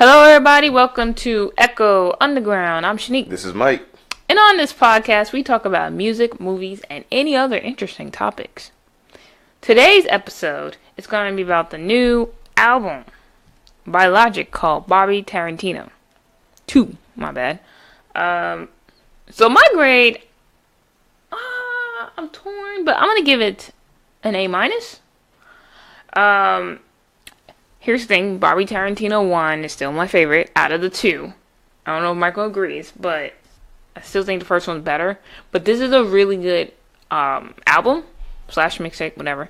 Hello, everybody. Welcome to Echo Underground. I'm Shanique. This is Mike. And on this podcast, we talk about music, movies, and any other interesting topics. Today's episode is going to be about the new album by Logic called Bobby Tarantino II. My bad. So my grade, I'm torn, but I'm going to give it an A-. Here's the thing, Bobby Tarantino 1 is still my favorite out of the two. I don't know if Michael agrees, but I still think the first one's better. But this is a really good album, / mixtape, whatever.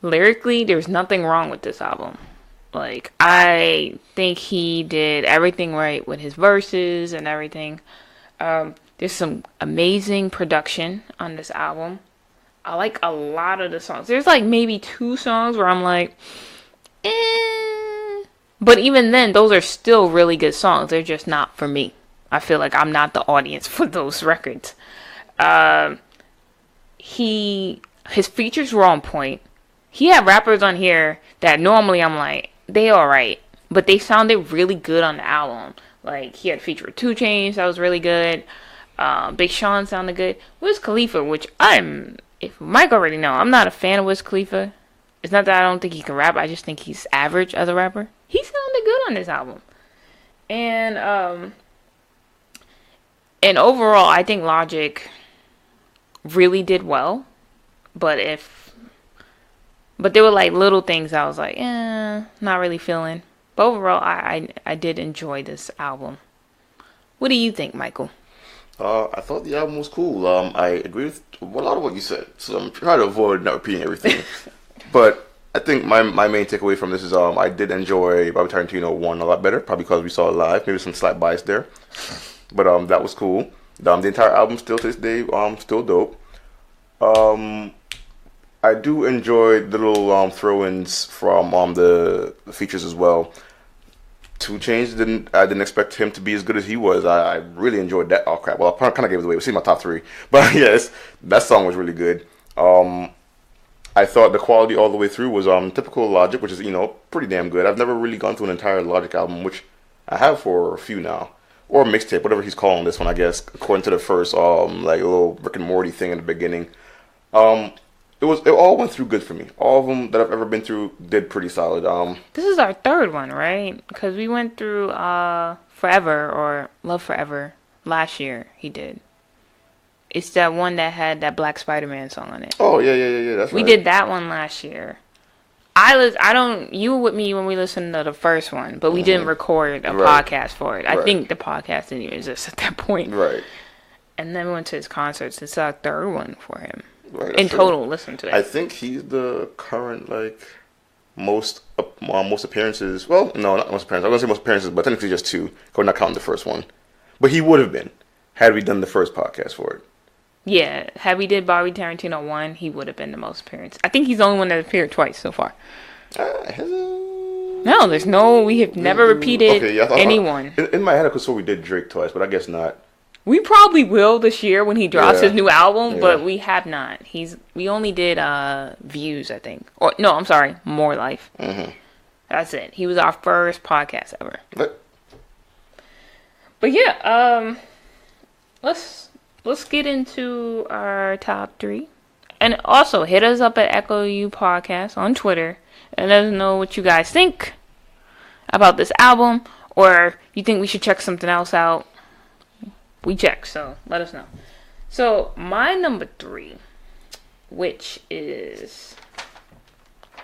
Lyrically, there's nothing wrong with this album. Like, I think he did everything right with his verses and everything. There's some amazing production on this album. I like a lot of the songs. There's like maybe 2 songs where I'm like, eh. But even then, those are still really good songs. They're just not for me. I feel like I'm not the audience for those records. His features were on point. He had rappers on here that normally I'm like, they alright. But they sounded really good on the album. Like, he had a feature with 2 Chainz that was really good. Big Sean sounded good. Wiz Khalifa, which if Mike already know, I'm not a fan of Wiz Khalifa. It's not that I don't think he can rap. I just think he's average as a rapper. He sounded good on this album. And overall, I think Logic really did well. But there were like little things I was like, not really feeling. But overall, I did enjoy this album. What do you think, Michael? I thought the album was cool. I agree with a lot of what you said, so I'm trying to avoid not repeating everything. But I think my main takeaway from this is I did enjoy Bobby Tarantino 1 a lot better, probably because we saw it live. Maybe some slight bias there, but that was cool. The entire album still to this day still dope. I do enjoy the little throw-ins from the features as well. 2 Chainz I didn't expect him to be as good as he was. I really enjoyed that. Oh crap! Well, I kind of gave it away. We'll see my top 3, but yes, that song was really good. I thought the quality all the way through was typical Logic, which is pretty damn good. I've never really gone through an entire Logic album, which I have for a few now, or mixtape, whatever he's calling this one, I guess, according to the first like a little Rick and Morty thing in the beginning. It all went through good for me. All of them that I've ever been through did pretty solid. This is our 3rd one, right? Because we went through Forever or Love Forever last year. He did. It's that one that had that Black Spider-Man song on it. Oh yeah. That's we right. did that one last year. You were with me when we listened to the first one, but we didn't record a podcast for it. I think the podcast didn't even exist at that point. Right. And then we went to his concerts. It's our 3rd one for him. Right, in total, listen to it. I think he's the current most appearances. Well, no, not most appearances. I was gonna say most appearances, but technically just 2. We're not counting the first one. But he would have been had we done the first podcast for it. Yeah, had we did Bobby Tarantino 1, he would have been the most appearance. I think he's the only one that appeared twice so far. No, we have never repeated anyone. In my head, I could say we did Drake twice, but I guess not. We probably will this year when he drops his new album, but we have not. We only did Views, I think. Or no, I'm sorry, More Life. Mm-hmm. That's it. He was our first podcast ever. But yeah, let's get into our top 3, and also hit us up at Echo U Podcast on Twitter and let us know what you guys think about this album, or you think we should check something else out. We check, so let us know. So my number 3, which is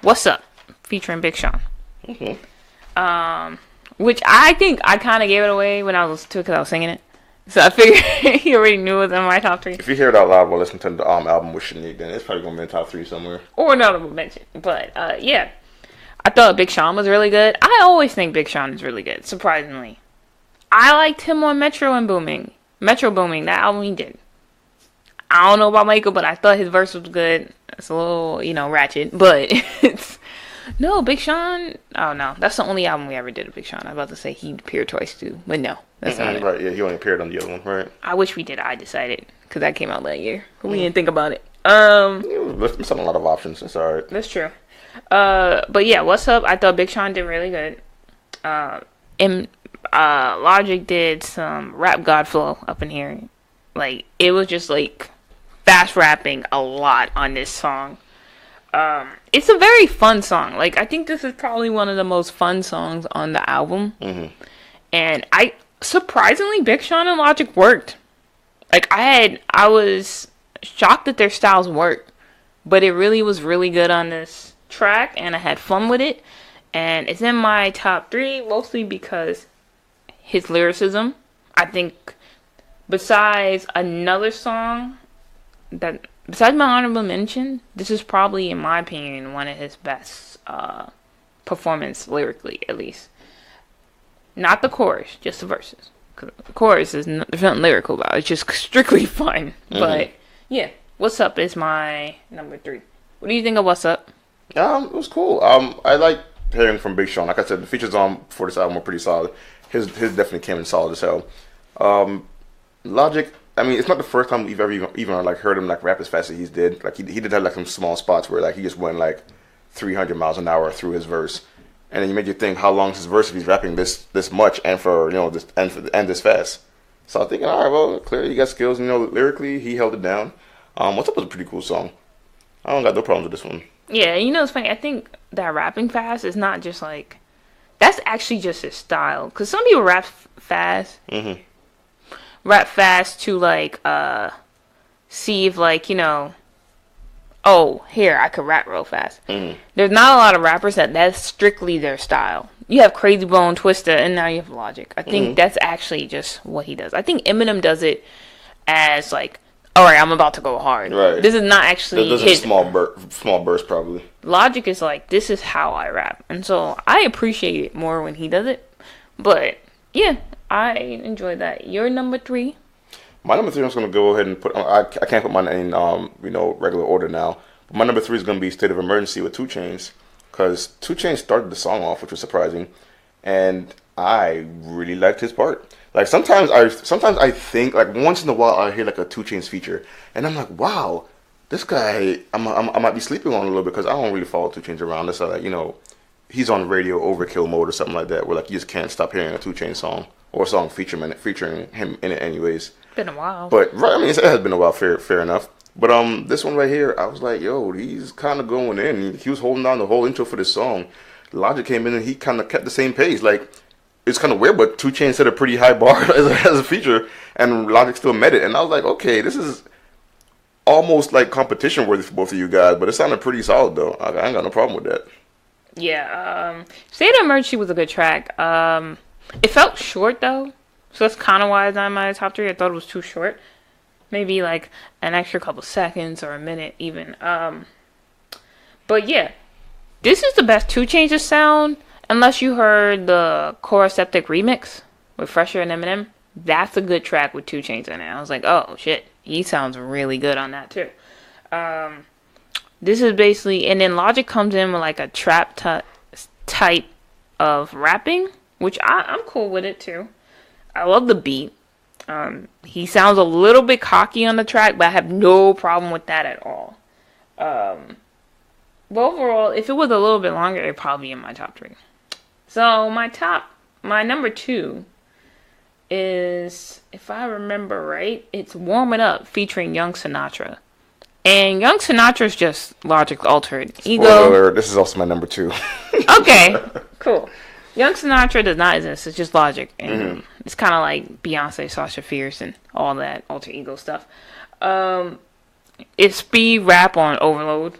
What's Up, featuring Big Sean. Mm-hmm. Which I think I kind of gave it away when I was because I was singing it. So I figured he already knew it was in my top 3. If you hear it out loud while listening to the album with Shanique, then it's probably gonna be in top 3 somewhere. Or another mention. But yeah, I thought Big Sean was really good. I always think Big Sean is really good. Surprisingly, I liked him on Metro Boomin, that album he did. I don't know about Michael, but I thought his verse was good. It's a little, ratchet, but no, Big Sean. Oh no, that's the only album we ever did of Big Sean. I was about to say he appeared twice too, but no, that's not it. Right? Yeah, he only appeared on the other one, right? I wish we did. I decided because that came out that year. We didn't think about it. There's a lot of options. It's alright. That's true. But yeah, What's Up? I thought Big Sean did really good. And Logic did some rap god flow up in here. Like, it was just like fast rapping a lot on this song. It's a very fun song. Like, I think this is probably one of the most fun songs on the album. Mm-hmm. And surprisingly, Big Sean and Logic worked. Like, I was shocked that their styles worked. But it really was really good on this track, and I had fun with it. And it's in my top 3, mostly because his lyricism. I think besides another song, besides my honorable mention, this is probably, in my opinion, one of his best performance lyrically, at least. Not the chorus, just the verses. 'Cause the chorus there's nothing lyrical about it. It's just strictly fun. Mm-hmm. But yeah, What's Up is my number 3. What do you think of What's Up? It was cool. I like hearing from Big Sean. Like I said, the features for this album were pretty solid. His definitely came in solid as hell. Logic, I mean, it's not the first time we've ever even like heard him like rap as fast as he did. Like he did have like some small spots where like he just went like 300 miles an hour through his verse, and then you made you think how long is his verse if he's rapping this much and for this fast. So I'm thinking, all right, well, clearly he got skills. Lyrically he held it down. What's Up was a pretty cool song. I don't got no problems with this one. Yeah, it's funny. I think that rapping fast is not just like, that's actually just his style. Because some people rap fast. Mm-hmm. Rap fast to like see if like oh, here I could rap real fast. Mm-hmm. There's not a lot of rappers that's strictly their style. You have Crazy Bone, Twista, and now you have Logic. I think that's actually just what he does. I think Eminem does it as like, all right, I'm about to go hard. Right. This is not actually this is a small burst probably. Logic is like, this is how I rap, and so I appreciate it more when he does it. But yeah, I enjoyed that. Your number 3? My number 3, I'm just gonna go ahead and put. I can't put mine in regular order now. But my number 3 is gonna be State of Emergency with 2 Chainz, because 2 Chainz started the song off, which was surprising, and I really liked his part. Like sometimes I think like once in a while I hear like a 2 Chainz feature, and I'm like, wow, this guy I might be sleeping on a little bit because I don't really follow 2 Chainz around. It's like he's on radio overkill mode or something like that, where like you just can't stop hearing a 2 Chainz song or a song featuring him in it anyways. Been a while. But right, I mean it has been a while, fair enough. But this one right here, I was like, yo, he's kind of going in. He was holding down the whole intro for this song. Logic came in and he kind of kept the same pace. Like, it's kind of weird, but 2 Chainz set a pretty high bar as a feature, and Logic still met it. And I was like, okay, this is almost like competition worthy for both of you guys, but it sounded pretty solid though. I ain't got no problem with that. Yeah, State of Emergency was a good track. It felt short though, so that's kind of why it's not in my top 3. I thought it was too short. Maybe like an extra couple seconds or a minute even. But yeah, this is the best 2 Chainz sound, unless you heard the Coraseptic remix with Fresher and Eminem. That's a good track with 2 Chainz in it. I was like, oh shit, he sounds really good on that too. This is basically, and then Logic comes in with like a trap type of rapping, which I'm cool with it too. I love the beat. He sounds a little bit cocky on the track, but I have no problem with that at all. But overall, if it was a little bit longer, it'd probably be in my top 3. So my number 2 is, if I remember right, it's Warm It Up featuring Young Sinatra. And Young Sinatra's just Logic's alter ego. Spoiler alert, this is also my number 2. Okay, cool. Young Sinatra does not exist. It's just Logic. And it's kind of like Beyonce, Sasha Fierce, and all that alter ego stuff. It's speed rap on overload.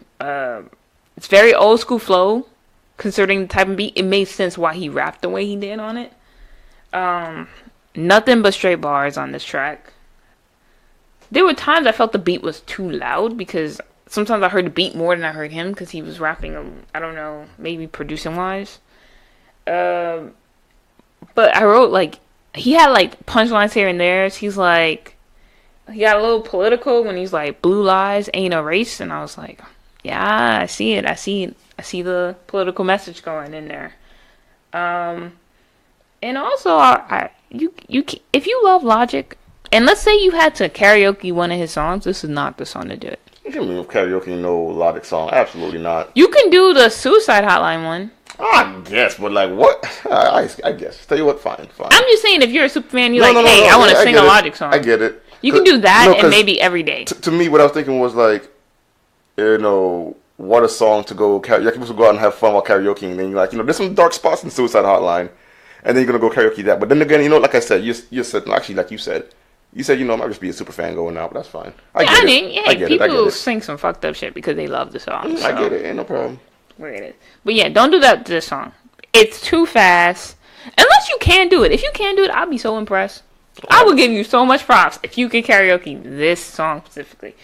It's very old school flow, considering the type of beat. It made sense why he rapped the way he did on it. Nothing but straight bars on this track. There were times I felt the beat was too loud, because sometimes I heard the beat more than I heard him, because he was rapping, I don't know, maybe producing wise. But I wrote, like, he had, like, punchlines here and there. He's like, he got a little political when he's like, blue lies ain't a race. And I was like, yeah, I see it. I see the political message going in there. And also, if you love Logic, and let's say you had to karaoke one of his songs, this is not the song to do it. You can move karaoke no Logic song. Absolutely not. You can do the Suicide Hotline one. I guess, but like what? I guess. Tell you what, fine. I'm just saying, if you're a super fan, you're No, like, no, no, hey, no. I want to Yeah, I sing get a it. Logic song. I get it. You can do that and maybe every day. To me, what I was thinking was like, what a song to go karaoke. People should go out and have fun while karaoke, and then you're like, there's some dark spots in Suicide Hotline, and then you're gonna go karaoke that. But then again, like I said, you said actually, like you said, I might just be a super fan going out, but that's fine. I get it. I get people it. I get it. sing some fucked up shit because they love the song. I get it. Ain't no problem. Weird it. But yeah, don't do that to this song. It's too fast. Unless you can do it. If you can do it, I'll be so impressed. I would give you so much props if you can karaoke this song specifically.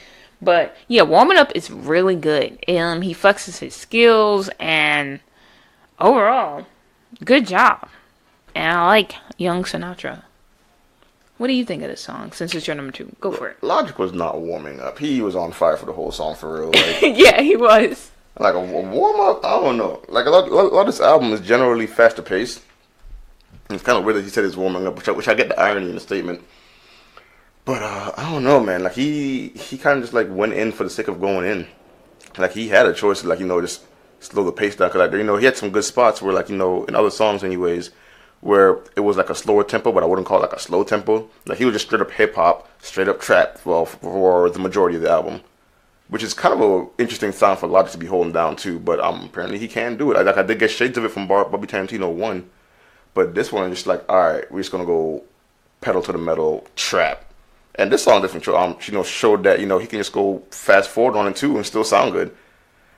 But yeah, warming up is really good. He flexes his skills, and overall, good job. And I like Young Sinatra. What do you think of this song? Since it's your number 2, go for it. Logic was not warming up. He was on fire for the whole song for real. Like, yeah, he was. Like a warm up, I don't know. Like a lot of this album is generally faster paced. It's kind of weird that he said he's warming up, which I get the irony in the statement. But I don't know, man. Like he kind of just like went in for the sake of going in. Like he had a choice to just slow the pace down. Cause he had some good spots where in other songs anyways, where it was like a slower tempo, but I wouldn't call it like a slow tempo. Like he was just straight up hip hop, straight up trap for the majority of the album. Which is kind of an interesting sound for Logic to be holding down too, but apparently he can do it. I did get shades of it from Bobby Tarantino 1, but this one is just like, all right, we're just gonna go pedal to the metal trap, and this song definitely showed that he can just go fast forward on it too and still sound good.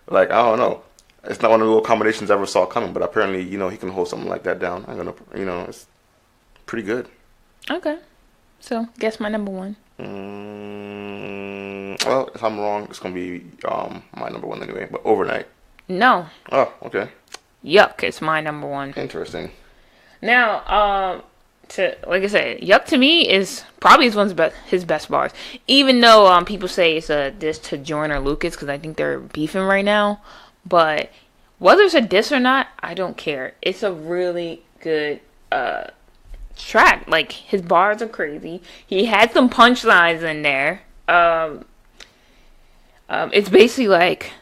Like I don't know, it's not one of the little combinations I ever saw coming, but apparently he can hold something like that down. It's pretty good. Okay, so guess my number 1. Well, if I'm wrong, it's gonna be my number 1 anyway. But Overnight. No. Oh, okay. Yuck, it's my number 1. Interesting. Now, like I said, Yuck to me is probably his best bars. Even though people say it's a diss to Joyner Lucas because I think they're beefing right now, but whether it's a diss or not, I don't care. It's a really good track. Like his bars are crazy. He had some punchlines in there. It's basically like,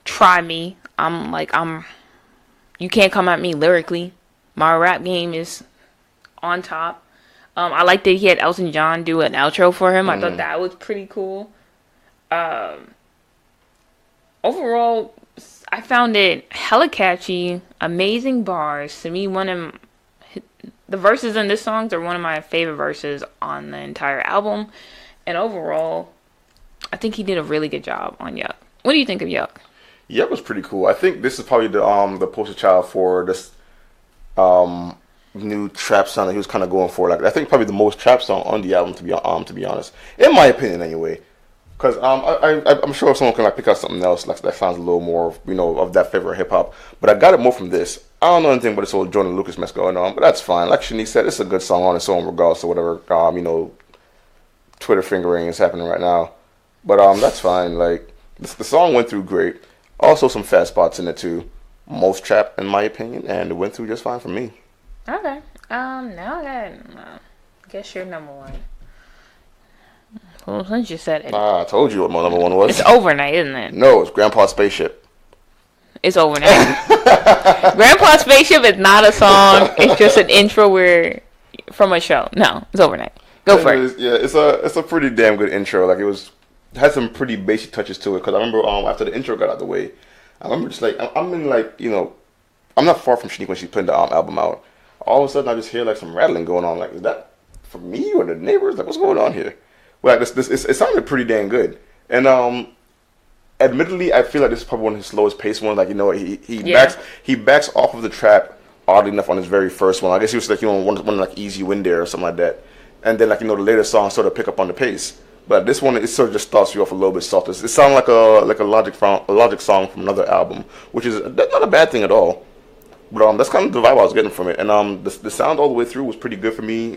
try me. You can't come at me lyrically. My rap game is on top. I like that he had Elton John do an outro for him. I thought that was pretty cool. Overall, I found it hella catchy, amazing bars. To me, the verses in this song are one of my favorite verses on the entire album. And overall, I think he did a really good job on Yuck. What do you think of Yuck? Yuck was pretty cool. I think this is probably the poster child for this new trap sound that he was kind of going for. Like I think probably the most trap song on the album, to be honest, in my opinion, anyway. Because I'm sure someone can pick out something else that sounds a little more of that flavor of hip hop. But I got it more from this. I don't know anything about this whole Joyner Lucas mess going on, but that's fine. Like Shanice said, it's a good song on its own, regardless of whatever Twitter fingering is happening right now. But that's fine. Like the song went through great. Also some fast spots in it too. Most trap in my opinion, and it went through just fine for me. Okay. Now I guess you're number 1. Well, since you said it. I told you what my number 1 was. It's Overnight, isn't it? No, it's Grandpa's Spaceship. It's Overnight. Grandpa's Spaceship is not a song. It's just an intro from a show. No, it's Overnight. Go for it. Yeah, it's a pretty damn good intro. Like it had some pretty basic touches to it. Because I remember after the intro got out of the way, I remember just I'm in I'm not far from Shanique when she's putting the album out. All of a sudden I just hear some rattling going on. Like, is that for me or the neighbors? Like, what's going on here? Well, it sounded pretty damn good. And admittedly, I feel like this is probably one of his slowest paced ones. Like, he backs off of the trap oddly enough on his very first one. I guess he was one easy win there or something like that. And then the later songs sort of pick up on the pace. But this one, it sort of just starts you off a little bit softer. It sounds like a Logic song from another album, which is not a bad thing at all. But that's kind of the vibe I was getting from it. And the sound all the way through was pretty good for me.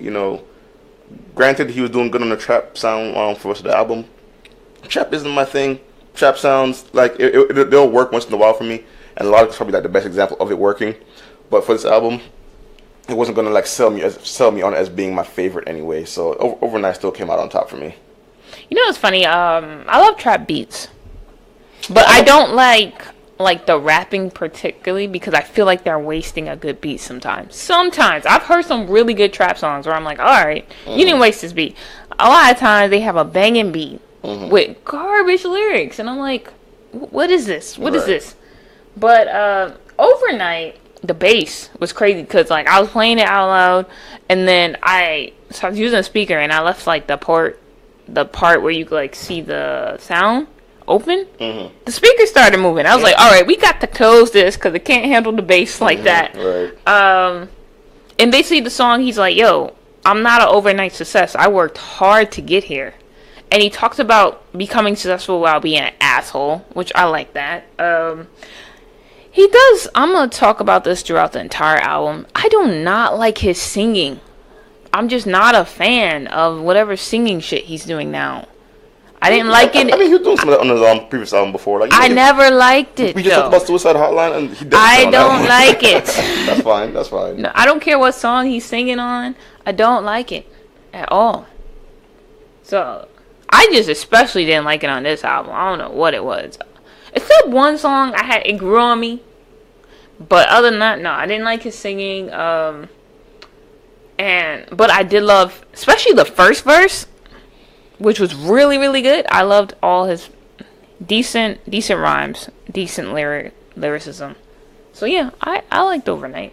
Granted, he was doing good on the trap sound for the rest of the album. Trap isn't my thing. Trap sounds they'll work once in a while for me, and Logic's probably the best example of it working. But for this album, it wasn't gonna sell me on it as being my favorite anyway. So Overnight still came out on top for me. You know what's funny? I love trap beats, but I don't like like the rapping particularly because I feel like they're wasting a good beat sometimes. Sometimes I've heard some really good trap songs where I'm like, all right, you didn't waste this beat. A lot of times they have a banging beat with garbage lyrics, and I'm like, what is this? What is this? But overnight, the bass was crazy because like I was playing it out loud, and then I was using a speaker, and I left like the part where you could like see the sound open. The speaker started moving. I was like, all right, we got to close this because it can't handle the bass like that. And basically the song, he's like, yo, I'm not an overnight success. I worked hard to get here. And he talks about becoming successful while being an asshole, which I like that. He does. I'm going to talk about this throughout the entire album. I do not like his singing. I'm just not a fan of whatever singing shit he's doing now. I didn't like it. I mean, he was doing some of that on his previous album before. Like, I never liked it. We just talked about Suicide Hotline, and he did. I don't like it. That's fine. That's fine. No, I don't care what song he's singing on. I don't like it at all. So I just especially didn't like it on this album. I don't know what it was. Except one song, it grew on me. But other than that, no, I didn't like his singing. But I did love, especially the first verse, which was really, really good. I loved all his decent rhymes, decent lyricism. So yeah, I liked Overnight.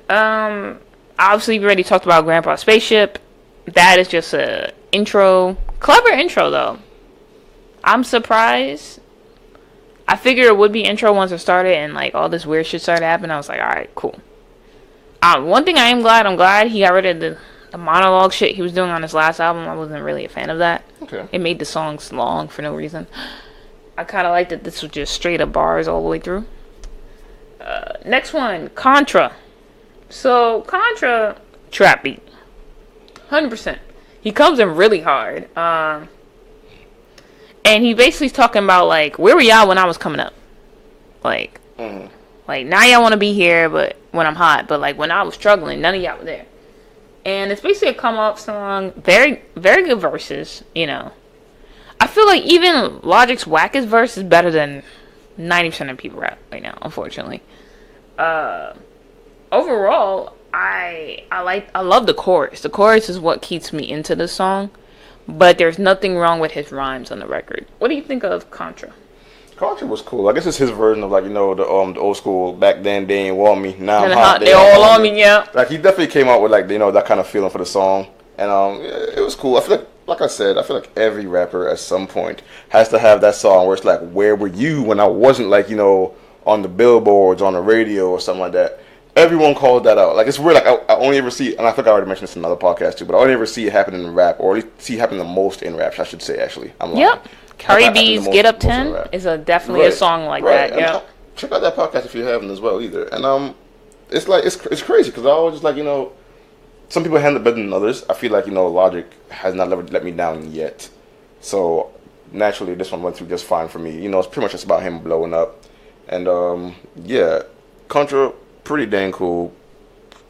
Obviously we already talked about Grandpa Spaceship. That is just a intro, clever intro though. I'm surprised. I figured it would be intro once it started and like all this weird shit started happening. I was like, all right, cool. One thing I'm glad he got rid of the monologue shit he was doing on his last album. I wasn't really a fan of that. Okay. It made the songs long for no reason. I kind of liked that this was just straight up bars all the way through. Next one, Contra. So, Contra, trap beat. 100%. He comes in really hard. And he basically's talking about, like, where were y'all when I was coming up? Like, like now y'all want to be here, but when I'm hot. But, like, when I was struggling, none of y'all were there. And it's basically a come-up song. Very, very good verses, you know. I feel like even Logic's wackest verse is better than 90% of people rap right now, unfortunately. Overall, I love the chorus. The chorus is what keeps me into the song. But there's nothing wrong with his rhymes on the record. What do you think of Contra? Contra was cool. I guess it's his version of, like, you know, the old school, back then they ain't want me, now I'm hot, they all on me, yeah. Like, he definitely came out with, like, you know, that kind of feeling for the song. And it was cool. I feel like I said, I feel like every rapper at some point has to have that song where it's like, where were you when I wasn't, like, you know, on the billboards, on the radio or something like that. Everyone calls that out. Like, it's weird. Like, I only ever see, and I think I already mentioned this in another podcast too, but I only ever see it happen in rap, or at least see it happen the most in rap, I should say, actually. I'm lying. Yep. Cardi B's Get Up 10 is definitely a song like that. Yeah. Check out that podcast if you haven't as well either. And it's like it's crazy because I always just, like, you know, some people handle it better than others. I feel like, you know, Logic has not let me down yet. So naturally, this one went through just fine for me. You know, it's pretty much just about him blowing up. And yeah, Contra, pretty dang cool.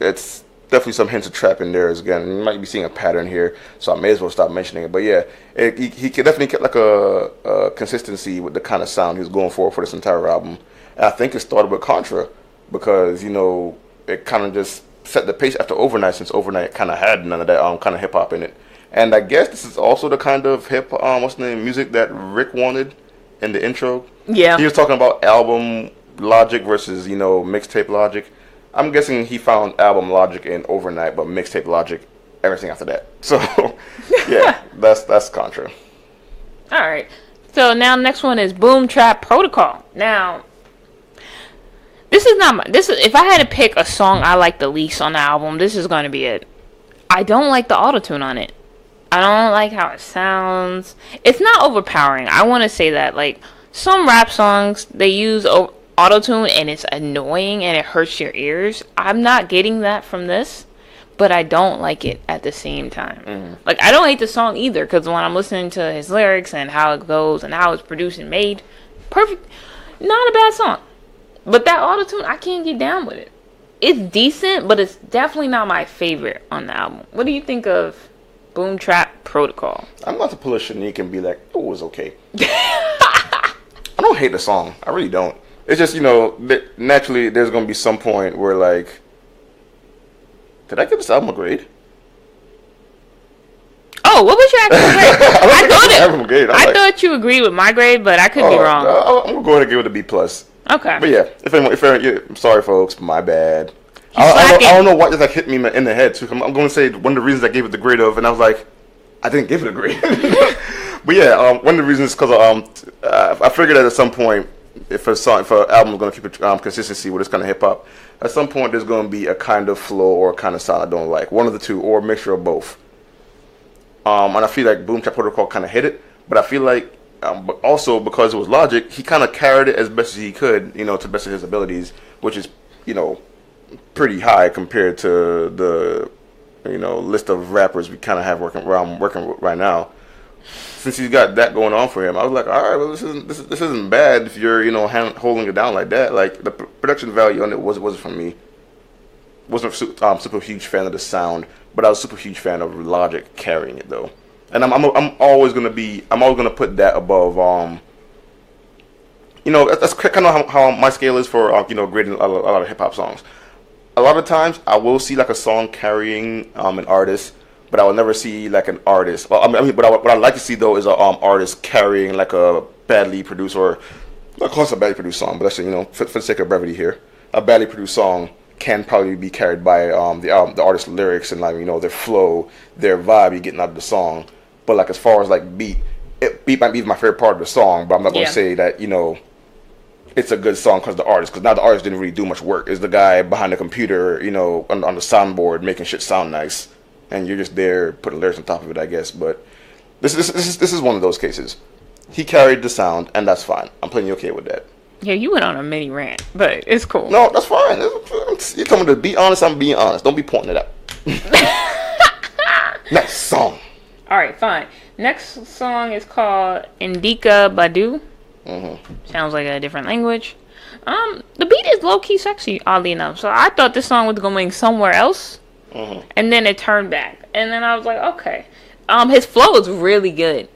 It's definitely some hints of trap in there. Again, you might be seeing a pattern here, so I may as well stop mentioning it. But yeah, he definitely kept like a consistency with the kind of sound he was going for this entire album. And I think it started with Contra because, you know, it kind of just set the pace after Overnight, since Overnight kind of had none of that kind of hip hop in it. And I guess this is also the kind of music that Rick wanted in the intro. Yeah, he was talking about album Logic versus, you know, mixtape Logic. I'm guessing he found album Logic in Overnight, but mixtape Logic, everything after that. So, yeah, that's Contra. All right. So now next one is Boom Trap Protocol. Now, this is if I had to pick a song I like the least on the album, this is going to be it. I don't like the autotune on it. I don't like how it sounds. It's not overpowering. I want to say that, like, some rap songs, they use autotune and it's annoying and it hurts your ears. I'm not getting that from this, but I don't like it at the same time. Like, I don't hate the song either, because when I'm listening to his lyrics and how it goes and how it's produced and made, perfect, not a bad song. But that autotune, I can't get down with it. It's decent, but it's definitely not my favorite on the album. What do you think of Boom Trap Protocol? I'm about to pull a Shanique and be like, oh, it was okay. I don't hate the song. I really don't. It's just, naturally there's gonna be some point where like, did I give this album a grade? Oh, what was your actual grade? I I thought you agreed with my grade, but I could be wrong. I'm gonna go ahead and give it a B plus. Okay. But yeah, I'm sorry, folks. My bad. I don't know what just like hit me in the head too. I'm going to say one of the reasons I gave it the grade of, and I was like, I didn't give it a grade. But yeah, one of the reasons is because I figured that at some point, if an album is going to keep a consistency with this kind of hip hop, at some point there's going to be a kind of flow or a kind of sound I don't like. One of the two, or a mixture of both. And I feel like Boom Chap Protocol kind of hit it, but I feel like, but also because it was Logic, he kind of carried it as best as he could, to the best of his abilities, which is, pretty high compared to the, list of rappers we kind of have working right now. Since he's got that going on for him, I was like, all right, well, this isn't bad if you're, holding it down like that. Like the production value on it wasn't for me. Wasn't super huge fan of the sound, but I was super huge fan of Logic carrying it though. And I'm always gonna put that above. That's kind of how my scale is for grading a lot of hip hop songs. A lot of times I will see like a song carrying an artist, but I will never see like an artist. Well, what I like to see though is a artist carrying like a badly produced, or not close to a badly produced song, but actually for the sake of brevity here, a badly produced song can probably be carried by the artist's lyrics and like their flow, their vibe you're getting out of the song. But like as far as like beat might be my favorite part of the song, but I'm not going to say that it's a good song because now the artist didn't really do much work. It's the guy behind the computer, on the soundboard making shit sound nice, and you're just there putting lyrics on top of it, I guess. But this is one of those cases. He carried the sound, and that's fine. I'm plenty okay with that. Yeah, you went on a mini rant, but it's cool. No, that's fine. You told me to be honest. I'm being honest. Don't be pointing it out. Next song. All right, fine. Next song is called Indica Badu. Mm-hmm. Sounds like a different language. The beat is low key sexy, oddly enough. So I thought this song was going somewhere else, and then it turned back, and then I was like, okay. His flow is really good.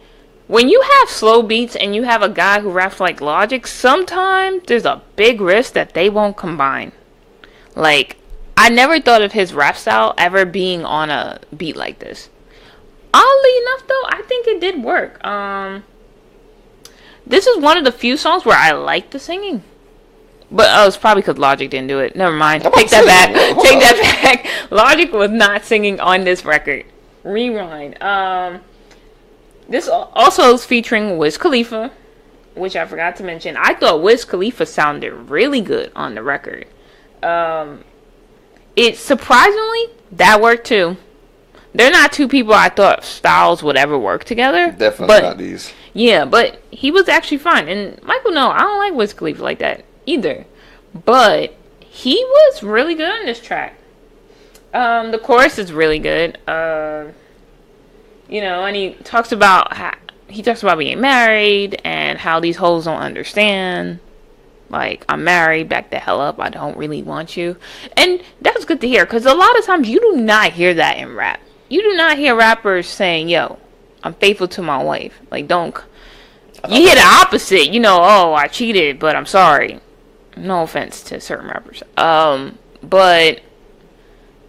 When you have slow beats and you have a guy who raps like Logic, sometimes there's a big risk that they won't combine. Like, I never thought of his rap style ever being on a beat like this. Oddly enough, though, I think it did work. This is one of the few songs where I like the singing. But it's probably because Logic didn't do it. Never mind. Take that back. Take that back. Logic was not singing on this record. Rewind. This also is featuring Wiz Khalifa, which I forgot to mention. I thought Wiz Khalifa sounded really good on the record. It surprisingly, that worked too. They're not two people I thought styles would ever work together. Definitely not these. Yeah, but he was actually fine. And Michael, no, I don't like Wiz Khalifa like that either. But he was really good on this track. The chorus is really good. And he talks about being married and how these hoes don't understand. Like, I'm married, back the hell up, I don't really want you. And that's good to hear, because a lot of times you do not hear that in rap. You do not hear rappers saying, yo, I'm faithful to my wife. Like, don't. You hear the opposite. Oh, I cheated, but I'm sorry. No offense to certain rappers. But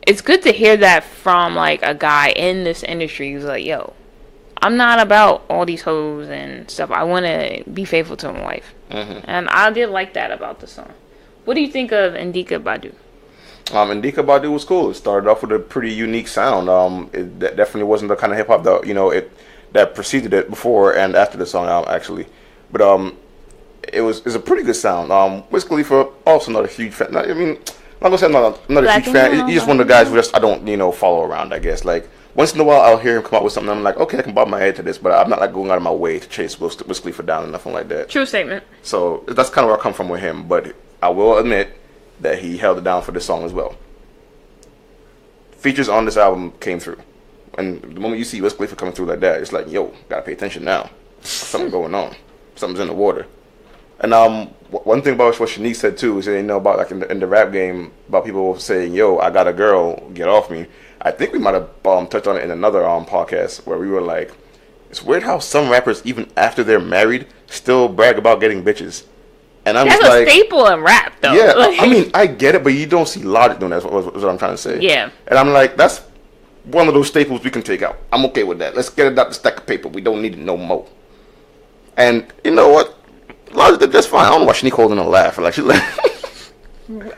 it's good to hear that from, like, a guy in this industry who's like, yo, I'm not about all these hoes and stuff. I want to be faithful to my wife. Mm-hmm. And I did like that about the song. What do you think of Indica Badu? Indica Badu was cool. It started off with a pretty unique sound. It definitely wasn't the kind of hip hop that that preceded it before and after the song actually. But it's a pretty good sound. Wiz Khalifa, also not a huge fan. I mean, I'm not gonna say I'm not a huge fan. He's just one of the guys who I don't follow around. I guess like once in a while I'll hear him come out with something. I'm like, okay, I can bob my head to this, but I'm not like going out of my way to chase Wiz Khalifa down or nothing like that. True statement. So that's kind of where I come from with him. But I will admit that he held it down for this song as well. Features on this album came through. And the moment you see Wiz Khalifa coming through like that, it's like, yo, gotta pay attention now. Something going on. Something's in the water. And one thing about what Shanique said too is about like in the rap game about people saying, yo, I got a girl, get off me. I think we might have touched on it in another podcast where we were like, it's weird how some rappers even after they're married still brag about getting bitches. And I'm That's just a like, staple in rap, though. yeah, I mean, I get it, but you don't see Logic doing that. That's what I'm trying to say. Yeah. And I'm like, that's one of those staples we can take out. I'm okay with that. Let's get it out the stack of paper. We don't need it no more. And you know what? Logic did just fine. I don't know why Shanique holding a laugh. Like, she's like,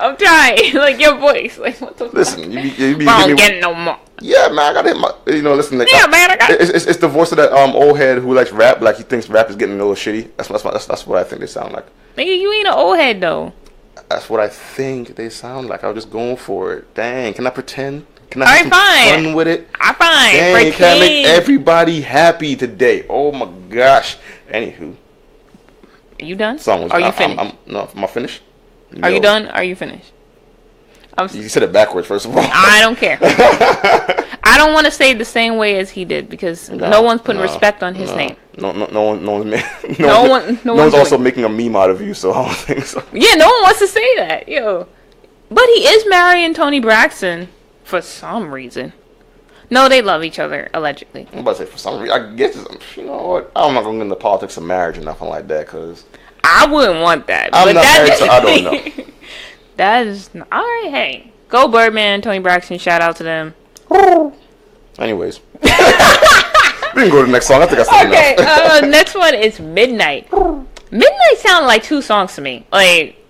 I'm trying. Like, your voice. Like, what the listen, fuck? you be I don't get it no more. yeah, man, I got hit. Listen. Like, Yeah, man, I got it. it's the voice of that old head who likes rap. Like, he thinks rap is getting a little shitty. That's what I think they sound like. Nigga, you ain't an old head, though. That's what I think they sound like. I was just going for it. Dang, can I pretend? Can I All have some right, fine. fun with it? I'm fine. Dang, can I make everybody happy today? Oh my gosh. Anywho, You done? song was. Are you finished? Am I finished? Are you No. done? Are you finished? You said it backwards, first of all. I don't care. I don't want to say it the same way as he did because no one's putting respect on his name. No one's No one's also making a meme out of you, so I don't think so. Yeah, no one wants to say that, yo. But he is marrying Toni Braxton for some reason. No, they love each other allegedly. I'm about to say, for some reason, I guess, you know what? I'm not going to get into politics of marriage or nothing like that, because I wouldn't want that. I'm but not that married, so I don't know. That is alright. Hey, go Birdman, Toni Braxton. Shout out to them. Anyways. We can go to the next song. I think I said Okay, enough. next one is Midnight. Midnight sounded like two songs to me. Like,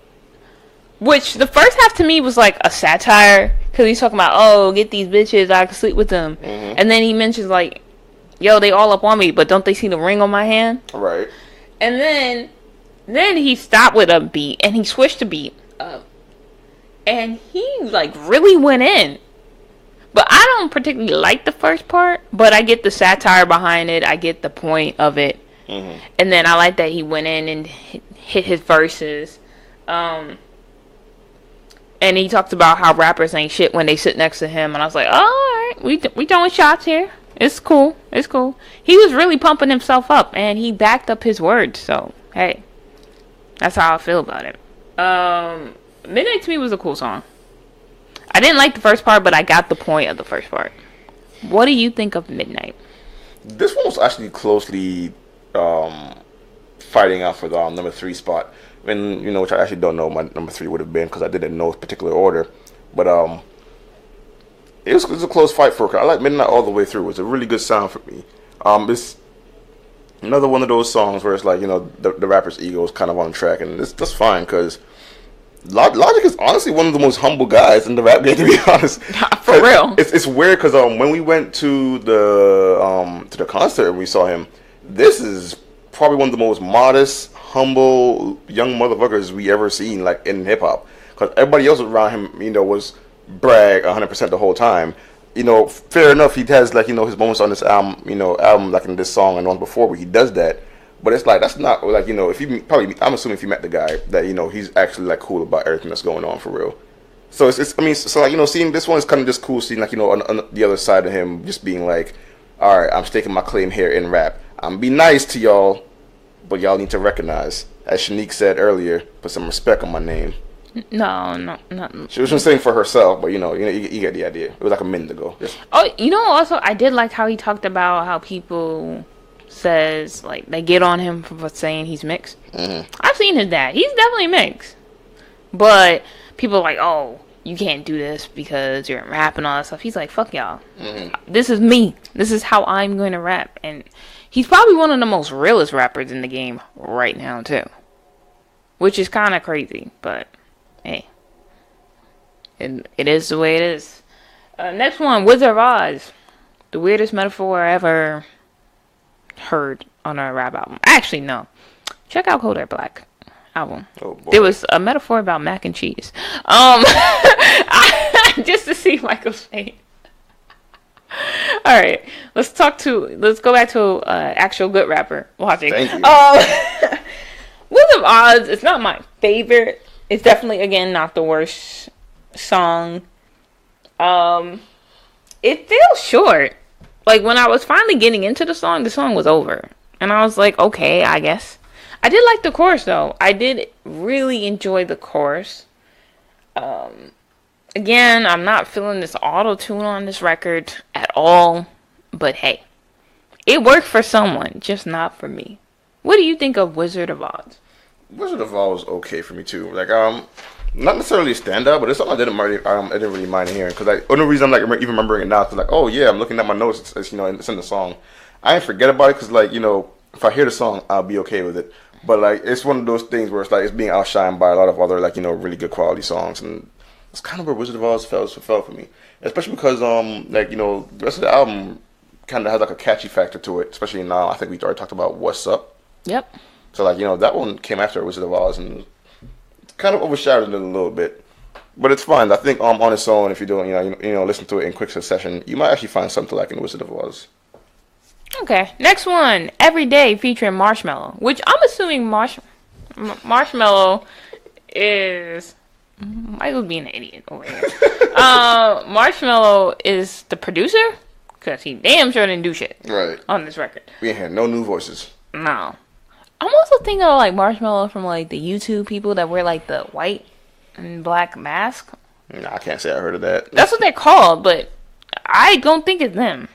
which the first half to me was like a satire. Because he's talking about, oh, get these bitches, I can sleep with them. Mm-hmm. And then he mentions like, yo, they all up on me, but don't they see the ring on my hand? Right. And then he stopped with a beat, and he switched the beat up. And he like really went in. But I don't particularly like the first part, but I get the satire behind it. I get the point of it. Mm-hmm. And then I like that he went in and hit his verses. And he talked about how rappers ain't shit when they sit next to him. And I was like, oh, all right, we throwing shots here. It's cool. It's cool. He was really pumping himself up, and he backed up his words. So, hey, that's how I feel about it. Midnight to me was a cool song. I didn't like the first part, but I got the point of the first part. What do you think of Midnight? This one was actually closely fighting out for the number 3 spot. And, which I actually don't know what my number 3 would have been because I didn't know particular order. But it was a close fight for it. I like Midnight all the way through. It was a really good sound for me. It's another one of those songs where it's like, the rapper's ego is kind of on track. And that's fine because Logic is honestly one of the most humble guys in the rap game, to be honest. For real. It's weird because when we went to the concert and we saw him, this is probably one of the most modest, humble young motherfuckers we ever seen, like, in hip hop. Because everybody else around him, was brag 100% the whole time. Fair enough, he has like his moments on this album like in this song and the one before where he does that. But it's like that's not like if you I'm assuming if you met the guy that he's actually like cool about everything that's going on for real. So it's seeing this one is kind of just cool seeing like on the other side of him just being like, all right, I'm staking my claim here in rap. I'm be nice to y'all, but y'all need to recognize, as Shanique said earlier, put some respect on my name. No. She was just saying for herself, but you get the idea. It was like a minute ago. Oh, also I did like how he talked about how people says like they get on him for saying he's mixed. Mm-hmm. I've seen his dad. He's definitely mixed. But people are like, oh, you can't do this because you're in rap and all that stuff. He's like, fuck y'all. Mm-hmm. This is me. This is how I'm going to rap. And he's probably one of the most realest rappers in the game right now too. Which is kind of crazy, but hey. It is the way it is. Next one, Wizard of Oz. The weirdest metaphor I ever heard on a rap album. Actually, no. Check out Kodak Black album. Oh, boy. There was a metaphor about mac and cheese. Just to see Michael's face. All right, let's go back to actual good rapper watching. Thank you. Wizard of Oz. It's not my favorite. It's definitely not the worst song. It feels short. Like, when I was finally getting into the song was over. And I was like, okay, I guess. I did like the chorus, though. I did really enjoy the chorus. Again, I'm not feeling this auto-tune on this record at all. But hey, it worked for someone, just not for me. What do you think of Wizard of Oz? Wizard of Oz was okay for me too. Like not necessarily a standout, but it's something I didn't really mind hearing because the only reason I'm like even remembering it now is like, oh yeah, I'm looking at my notes. It's it's in the song. I ain't forget about it because like if I hear the song, I'll be okay with it. But like it's one of those things where it's like it's being outshined by a lot of other like really good quality songs, and it's kind of where Wizard of Oz felt for me, especially because like the rest of the album kind of has like a catchy factor to it, especially now. I think we already talked about What's Up. Yep. So like that one came after Wizard of Oz and kind of overshadowed it a little bit, but it's fine. I think on its own, if you're doing listen to it in quick succession, you might actually find something to like in Wizard of Oz. Okay, next one, Every Day featuring Marshmello, which I'm assuming Marshmello is Michael's being an idiot over here. Marshmello is the producer because he damn sure didn't do shit Right. on this record. We ain't hear no new voices. No. I'm also thinking of like Marshmello from like the YouTube people that wear like the white and black mask. Nah, I can't say I heard of that. That's what they're called, but I don't think it's them.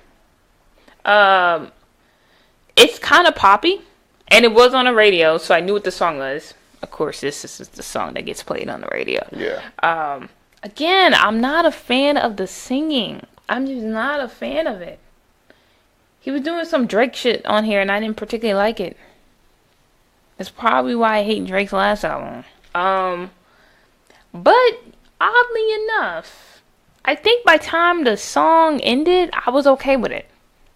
It's kind of poppy, and it was on the radio, so I knew what the song was. Of course, this is the song that gets played on the radio. Yeah. Again, I'm not a fan of the singing. I'm just not a fan of it. He was doing some Drake shit on here, and I didn't particularly like it. That's probably why I hate Drake's last album. But oddly enough, I think by the time the song ended, I was okay with it.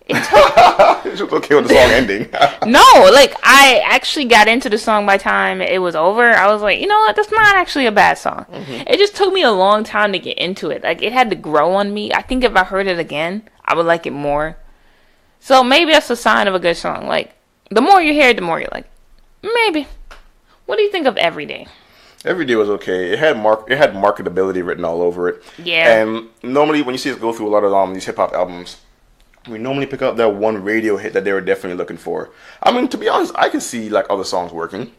It was okay with the song ending. No, like I actually got into the song by the time it was over. I was like, you know what? That's not actually a bad song. Mm-hmm. It just took me a long time to get into it. Like it had to grow on me. I think if I heard it again, I would like it more. So maybe that's a sign of a good song. Like the more you hear it, the more you're like, maybe. What do you think of Every Day? Every Day was okay. It had marketability written all over it. Yeah. And normally when you see us go through a lot of these hip hop albums, we normally pick up that one radio hit that they were definitely looking for. I mean, to be honest, I can see like other songs working,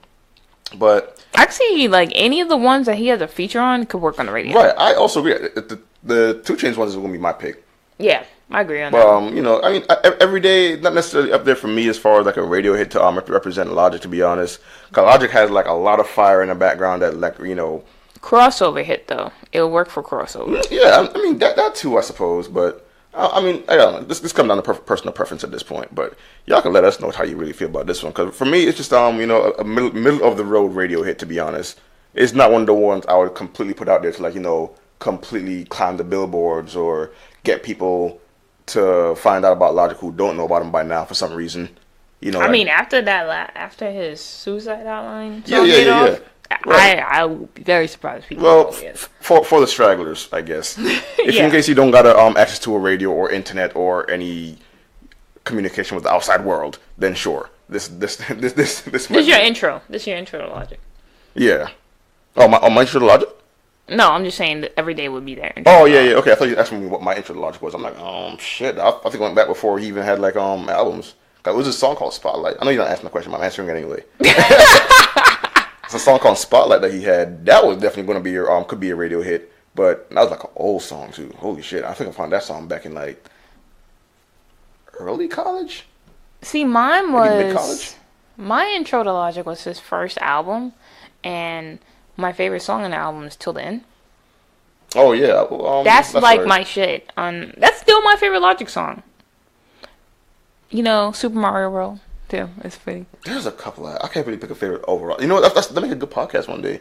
but I can see like any of the ones that he has a feature on could work on the radio. Right. I also agree. The 2 Chainz ones is going to be my pick. Yeah, I agree on that. But I mean, Every Day not necessarily up there for me as far as like a radio hit to represent Logic. To be honest, because Logic has like a lot of fire in the background that like crossover hit though. It'll work for crossover. Yeah, I mean that too, I suppose, but. I mean, I don't know. This comes down to personal preference at this point, but y'all can let us know how you really feel about this one. Because for me, it's just a middle of the road radio hit. To be honest, it's not one of the ones I would completely put out there to like completely climb the billboards or get people to find out about Logic who don't know about him by now for some reason. I mean, after after his Suicide Hotline song yeah. Right. I would be very surprised if people for the stragglers, I guess. In case you don't got access to a radio or internet or any communication with the outside world, then sure. This is your intro. This is your intro to Logic. Yeah. Oh, my intro to Logic? No, I'm just saying that Every Day would be there. Oh yeah. Okay, I thought you asked me what my intro to Logic was. I'm like, shit. I think I went back before he even had like albums. It was a song called Spotlight. I know you're not asking the question, but I'm answering it anyway. It's a song called Spotlight that he had. That was definitely going to be could be a radio hit. But that was like an old song too. Holy shit. I think I found that song back in like early college. See, mine was mid-college. My intro to Logic was his first album, and my favorite song on the album is Till the End. Oh yeah. That's like right. My shit. That's still my favorite Logic song. Super Mario World. too. It's funny. There's a couple I can't really pick a favorite overall. You know what? That'll make a good podcast one day.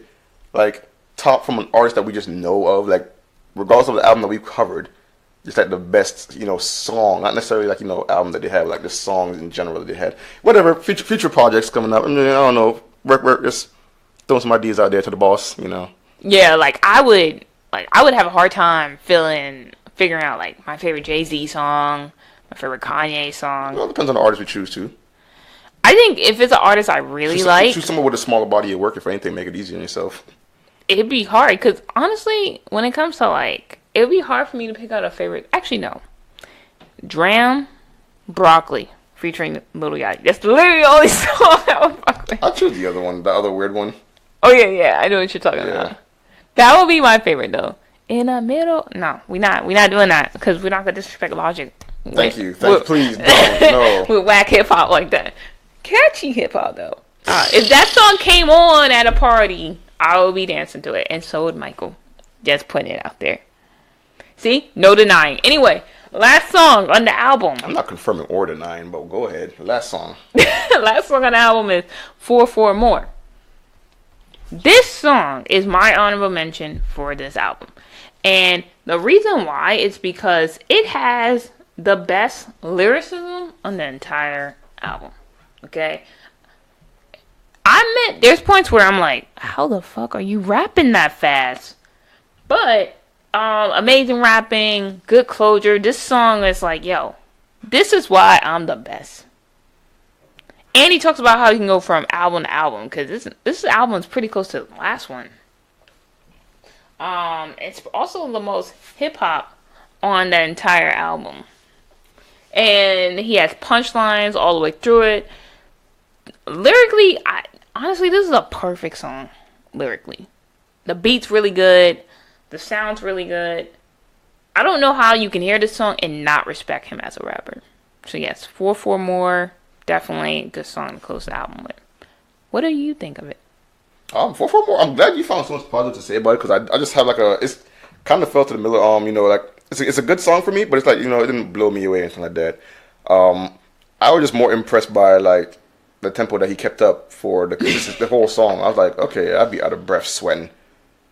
Like, top from an artist that we just know of, like, regardless of the album that we've covered, just like the best, song. Not necessarily like, album that they have, like the songs in general that they had. Whatever, future projects coming up. I mean, I don't know. Work, just throwing some ideas out there to the boss, Yeah, like I would have a hard time figuring out like my favorite Jay-Z song, my favorite Kanye song. Well, it depends on the artist we choose to. I think if it's an artist I really like, choose someone with a smaller body of work. If anything, make it easier on yourself. It'd be hard because honestly, when it comes to like, it'd be hard for me to pick out a favorite. Actually, no. Dram, Broccoli featuring Lil Yachty. That's literally the only song I would fuck with. I'll choose the other one, the other weird one. Oh yeah, I know what you're talking about. That would be my favorite though. In the middle, no, we're not doing that because we're not gonna disrespect Logic. Please don't. No. With whack hip hop like that. Catchy hip hop though. If that song came on at a party, I would be dancing to it, and so would Michael. Just putting it out there. See? No denying. Anyway, last song on the album. I'm not confirming or denying, but go ahead. Last song. Last song on the album is 4 More. This song is my honorable mention for this album. And the reason why is because it has the best lyricism on the entire album. Okay? I admit, there's points where I'm like, how the fuck are you rapping that fast? But, amazing rapping, good closure. This song is like, yo, this is why I'm the best. And he talks about how he can go from album to album, because this album is pretty close to the last one. It's also the most hip-hop on the entire album. And he has punchlines all the way through it. Lyrically, honestly, this is a perfect song, lyrically. The beat's really good. The sound's really good. I don't know how you can hear this song and not respect him as a rapper. So yes, 4 More, definitely a good song to close the album with. What do you think of it? 4 More, I'm glad you found so much positive to say about it, because I just have like it's kind of fell to the middle, like, it's a good song for me, but it's like, it didn't blow me away or anything like that. I was just more impressed by, like, the tempo that he kept up for the whole song. I was like, okay, I'd be out of breath sweating.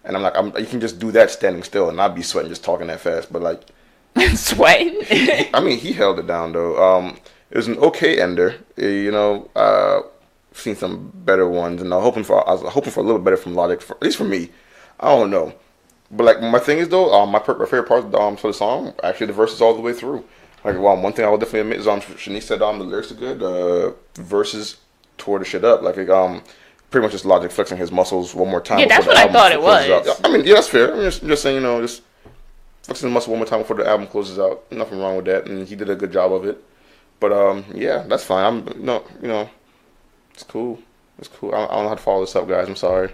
And I'm like, you can just do that standing still, and I'd be sweating just talking that fast. But like, sweating. I mean, he held it down though. It was an okay ender. Seen some better ones, and I was hoping for a little better from Logic. At least for me, I don't know. But like, my thing is though, my favorite part for the song, actually the verses all the way through. Like, one thing I will definitely admit is Shanice said the lyrics are good. The verses tore the shit up. Like, pretty much just Logic flexing his muscles one more time. Yeah, that's what I thought it was. I mean, yeah, that's fair. I'm just saying, just flexing the muscle one more time before the album closes out. Nothing wrong with that, and he did a good job of it. But yeah, that's fine. It's cool. It's cool. I don't know how to follow this up, guys. I'm sorry.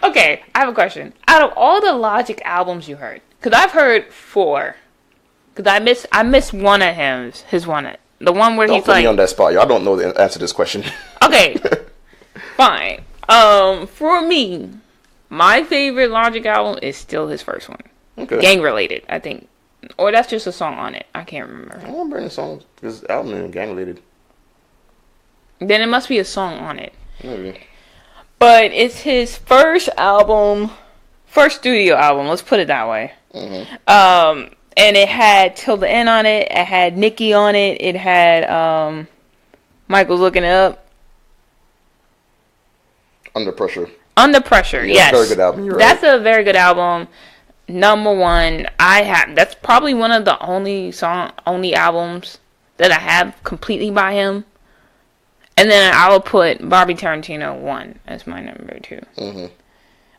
Okay, I have a question. Out of all the Logic albums you heard, because I've heard 4, because I missed one of his one, the one where don't he's put like, me on that spot, yo. I don't know the answer to this question. Okay, fine. For me, my favorite Logic album is still his first one. Okay. Gang related, I think, or that's just a song on it. I can't remember. I don't remember any songs. This album is gang related. Then it must be a song on it. Maybe. But it's his first studio album. Let's put it that way. Mm-hmm. And it had Till the End on it. It had Nicki on it. It had Michael's Looking Up. Under Pressure. Under Pressure. Yeah, yes, very good album. You're that's right. a very good album. Number one, that's probably one of the only albums that I have completely by him. And then I will put Bobby Tarantino 1 as my number 2. Mm-hmm.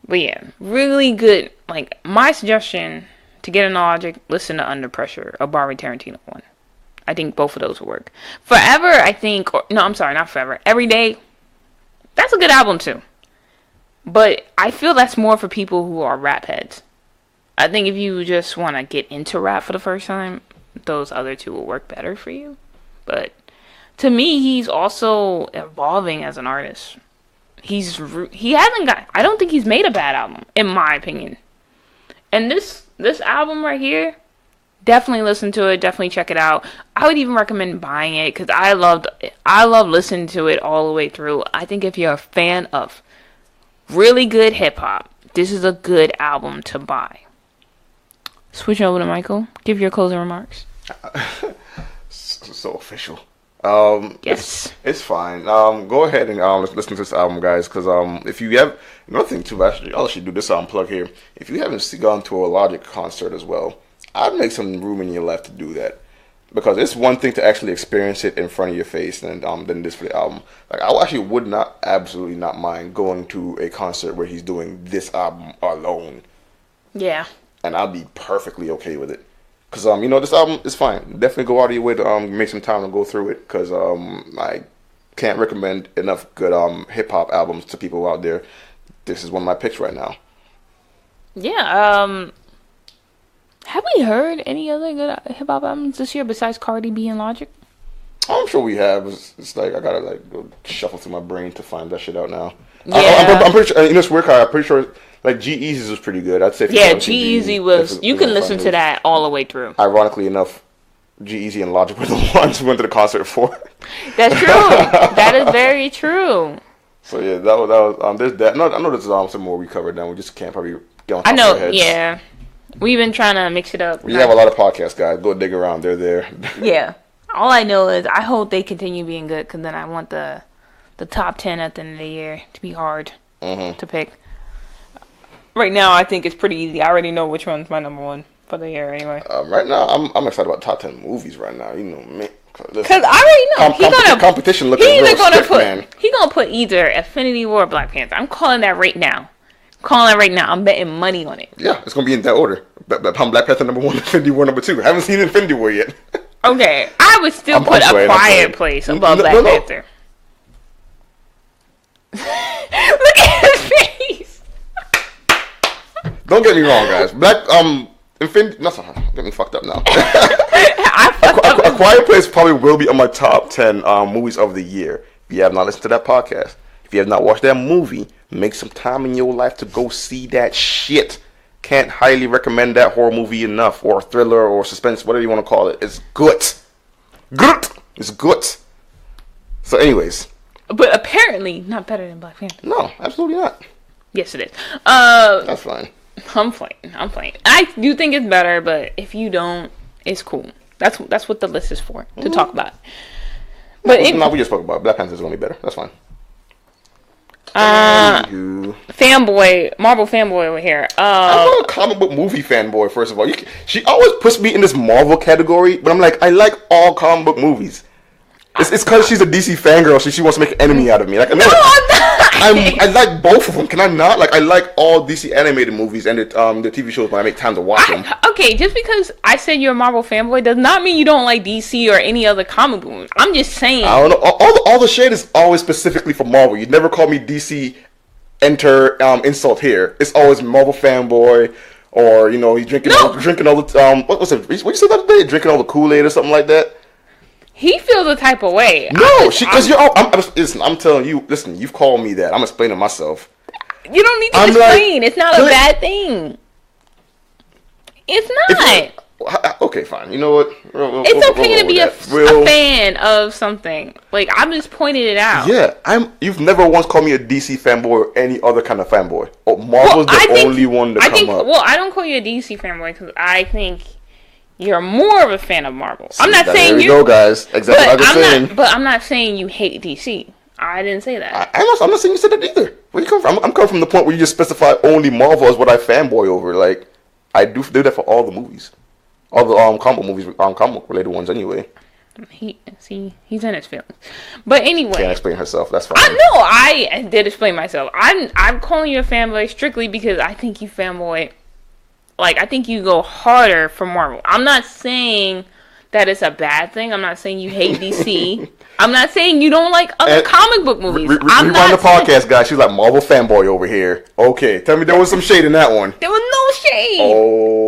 But yeah, really good. Like, my suggestion to get into Logic, listen to Under Pressure or Bobby Tarantino 1. I think both of those will work. Forever, I think, I'm sorry, not Forever. Every Day, that's a good album too. But I feel that's more for people who are rap heads. I think if you just want to get into rap for the first time, those other two will work better for you. But to me, he's also evolving as an artist. I don't think he's made a bad album, in my opinion. And this album right here, definitely listen to it. Definitely check it out. I would even recommend buying it because I love listening to it all the way through. I think if you're a fan of really good hip hop, this is a good album to buy. Switch over to Michael. Give your closing remarks. So official. Yes, it's fine. Go ahead and listen to this album, guys. Because if you have another thing too, I'll actually do this plug here. If you haven't gone to a Logic concert as well, I'd make some room in your life to do that. Because it's one thing to actually experience it in front of your face, and then this for the album. Like, I actually would absolutely not mind going to a concert where he's doing this album alone. Yeah. And I'll be perfectly okay with it. Because, this album is fine. Definitely go out of your way to make some time to go through it. Because I can't recommend enough good hip-hop albums to people out there. This is one of my picks right now. Yeah, have we heard any other good hip-hop albums this year besides Cardi B and Logic? I'm sure we have. It's like I gotta like go shuffle through my brain to find that shit out now. Yeah. I'm pretty sure. You know, it's weird. I'm pretty sure like G-Eazy's was pretty good. I'd say. Yeah, G-Eazy was. You can listen to that all the way through. Ironically enough, G-Eazy and Logic were the ones who went to the concert for. That's true. That is very true. So yeah, that was there's that. No, I know there's some more we covered now. We just can't probably get on top I know. of our heads. Yeah, we've been trying to mix it up. We have a lot of podcasts, guys. Go dig around. They're there. Yeah. All I know is I hope they continue being good, because then I want the top 10 at the end of the year to be hard to pick. Right now, I think it's pretty easy. I already know which one's my number one for the year anyway. Right now, I'm excited about top 10 movies right now. You know me. Because I already know competition looking he's real gonna stiff, put man. He's gonna put either Infinity War or Black Panther. I'm calling that right now. I'm betting money on it. Yeah, it's gonna be in that order. Black Panther number 1, Infinity War number 2. Haven't seen Infinity War yet. Okay, I would still put A Quiet Place above Black Panther. Look at his face. Don't get me wrong, guys. Infinity. No, get me fucked up now. A Quiet Place probably will be on my top 10 movies of the year. If you have not listened to that podcast, if you have not watched that movie, make some time in your life to go see that shit. Can't highly recommend that horror movie enough, or thriller, or suspense, whatever you want to call it. It's good. It's good. So, anyways. But apparently not better than Black Panther. No, absolutely not. Yes, it is. That's fine. I'm playing. I do think it's better, but if you don't, it's cool. That's what the list is for, to talk about. But we just spoke about it. Black Panther's gonna be better. That's fine. Fanboy, Marvel fanboy over here. I'm not a comic book movie fanboy. First of all, she always puts me in this Marvel category, but I'm like, I like all comic book movies. It's because she's a DC fangirl, so she wants to make an enemy out of me. Like, no, I'm not. I like both of them. Can I not? Like, I like all DC animated movies and the TV shows when I make time to watch them. Okay, just because I said you're a Marvel fanboy does not mean you don't like DC or any other comic book movie. I'm just saying. I don't know. All the shade is always specifically for Marvel. You'd never call me DC. Enter insult here. It's always Marvel fanboy, or he's drinking all the what was it? What you said the other day? Drinking all the Kool-Aid or something like that. He feels a type of way. No, because listen, I'm telling you. Listen, you've called me that. I'm explaining myself. You don't need to explain. It's not a bad thing. It's not. Okay, fine. You know what? It's okay to be a fan of something. Like, I'm just pointing it out. Yeah, you've never once called me a DC fanboy or any other kind of fanboy. Marvel's only one to come up. Well, I don't call you a DC fanboy because I think you're more of a fan of Marvel. I'm not saying you. There we go, guys. Exactly what I was saying. But I'm not saying you hate DC. I didn't say that. I'm not saying you said that either. Where you come from? I'm coming from the point where you just specify only Marvel as what I fanboy over. Like, I do that for all the movies. All the comic movies, comic related ones anyway. He's in his feelings. But anyway. Can't explain herself, that's fine. I did explain myself. I'm calling you a fanboy strictly because I think you fanboy. Like, I think you go harder for Marvel. I'm not saying that it's a bad thing. I'm not saying you hate DC. I'm not saying you don't like other comic book movies. I'm not the podcast, guys. She's like Marvel fanboy over here. Okay, tell me there was some shade in that one. There was no shade.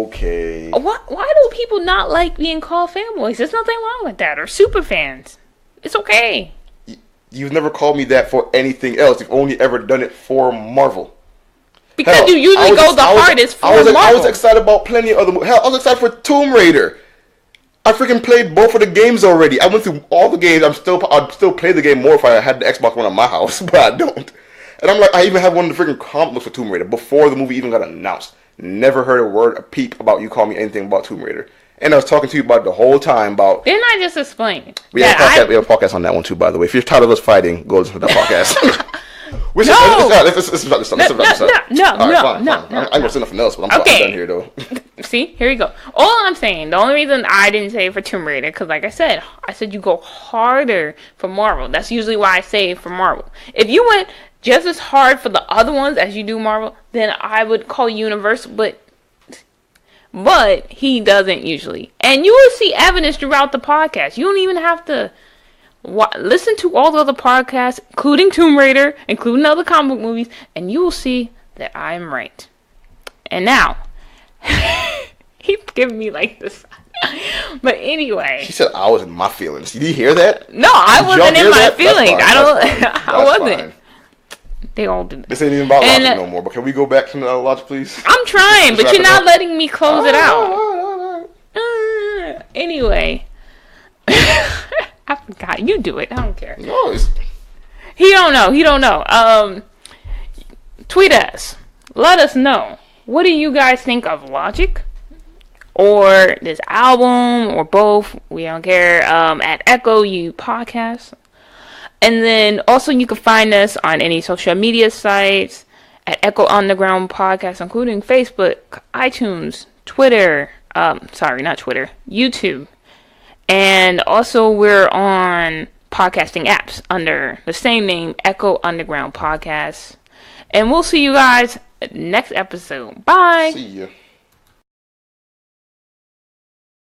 Okay. Why do people not like being called fanboys? There's nothing wrong with that. Or super fans. It's okay. You've never called me that for anything else. You've only ever done it for Marvel. Because you usually go the hardest for Marvel. I was excited about plenty of other movies. Hell, I was excited for Tomb Raider. I freaking played both of the games already. I went through all the games. I'd still play the game more if I had the Xbox One at my house, but I don't. And I'm like, I even have one of the freaking comic books for Tomb Raider before the movie even got announced. Never heard a word, a peep about you calling me anything about Tomb Raider. And I was talking to you about the whole time about... Didn't I just explain? We have a podcast on that one too, by the way. If you're tired of us fighting, go listen to that podcast. Let's no. I'm going to say nothing else, but I'm done here, though. See? Here we go. All I'm saying, the only reason I didn't say it for Tomb Raider, because like I said you go harder for Marvel. That's usually why I say for Marvel. If you went just as hard for the other ones as you do Marvel, then I would call Universal, but he doesn't usually. And you will see evidence throughout the podcast. You don't even have to... listen to all the other podcasts, including Tomb Raider, including other comic book movies, and you will see that I'm right. And now, he's giving me like this. But anyway. She said I was in my feelings. Did you hear that? No, I wasn't in my feelings. I wasn't. Fine. They all do. This ain't even about logic no more. But can we go back to logic, please? I'm trying, but you're not letting me close it out. All right. Anyway. I forgot. You do it. I don't care. No, He don't know. Tweet us. Let us know. What do you guys think of Logic? Or this album? Or both? We don't care. At Echo U Podcast. And then also you can find us on any social media sites. At Echo Underground Podcast. Including Facebook, iTunes, Twitter. Sorry, not Twitter. YouTube. And also we're on podcasting apps under the same name, Echo Underground Podcast. And we'll see you guys next episode. Bye. See ya.